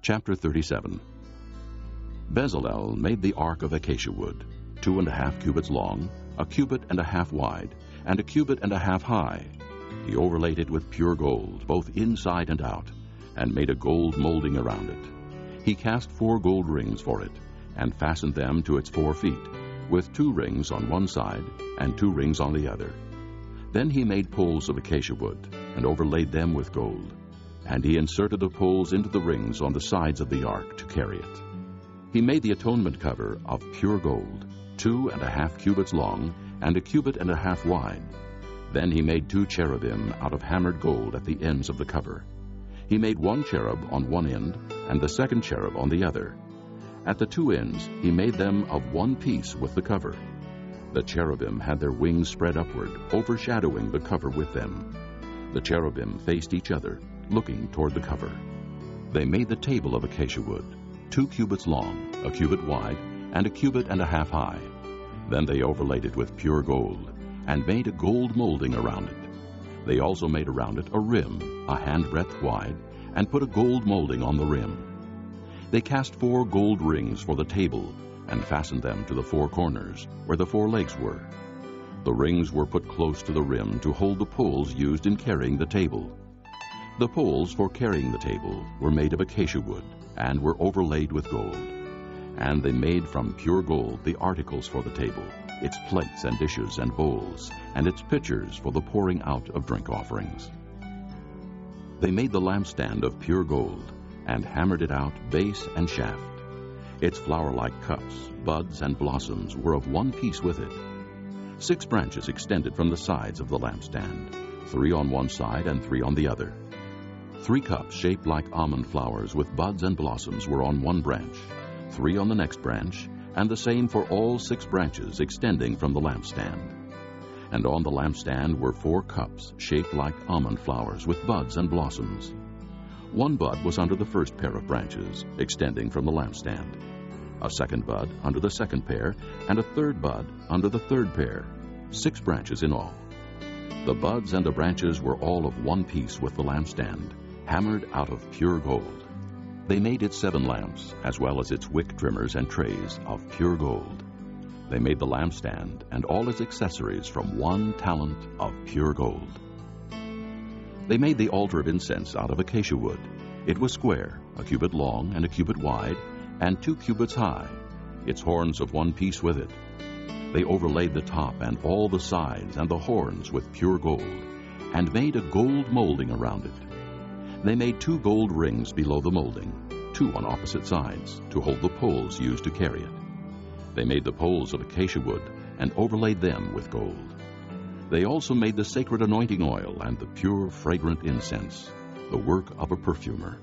Chapter 37. Bezalel made the ark of acacia wood, 2.5 cubits long, 1.5 cubits wide, and 1.5 cubits high. He overlaid it with pure gold, both inside and out, and made a gold molding around it. He cast 4 gold rings for it, and fastened them to its 4 feet, with 2 rings on one side and 2 rings on the other. Then he made poles of acacia wood, and overlaid them with gold. And he inserted the poles into the rings on the sides of the ark to carry it. He made the atonement cover of pure gold, 2.5 cubits long, and 1.5 cubits wide. Then he made 2 cherubim out of hammered gold at the ends of the cover. He made 1 cherub on one end, and the second cherub on the other. At the 2 ends he made them of one piece with the cover. The cherubim had their wings spread upward, overshadowing the cover with them. The cherubim faced each other, looking toward the cover. They made the table of acacia wood, 2 cubits long, 1 cubit wide, and 1.5 cubits high. Then they overlaid it with pure gold, and made a gold molding around it. They also made around it a rim, a handbreadth wide, and put a gold molding on the rim. They cast 4 gold rings for the table, and fastened them to the 4 corners, where the 4 legs were. The rings were put close to the rim to hold the poles used in carrying the table. The poles for carrying the table were made of acacia wood, and were overlaid with gold. And they made from pure gold the articles for the table, its plates and dishes and bowls, and its pitchers for the pouring out of drink offerings. They made the lampstand of pure gold, and hammered it out base and shaft. Its flower-like cups, buds, and blossoms were of one piece with it. 6 branches extended from the sides of the lampstand, 3 on one side and 3 on the other. 3 cups shaped like almond flowers with buds and blossoms were on one branch, 3 on the next branch, and the same for all 6 branches extending from the lampstand. And on the lampstand were 4 cups shaped like almond flowers with buds and blossoms. 1 bud was under the first pair of branches, extending from the lampstand, a 2nd bud under the 2nd pair, and a 3rd bud under the 3rd pair, 6 branches in all. The buds and the branches were all of one piece with the lampstand, hammered out of pure gold. They made it 7 lamps, as well as its wick trimmers and trays, of pure gold. They made the lampstand and all its accessories from 1 talent of pure gold. They made the altar of incense out of acacia wood. It was square, 1 cubit long and 1 cubit wide, and 2 cubits high, its horns of one piece with it. They overlaid the top and all the sides and the horns with pure gold, and made a gold molding around it. They made 2 gold rings below the molding, 2 on opposite sides, to hold the poles used to carry it. They made the poles of acacia wood, and overlaid them with gold. They also made the sacred anointing oil and the pure, fragrant incense, the work of a perfumer.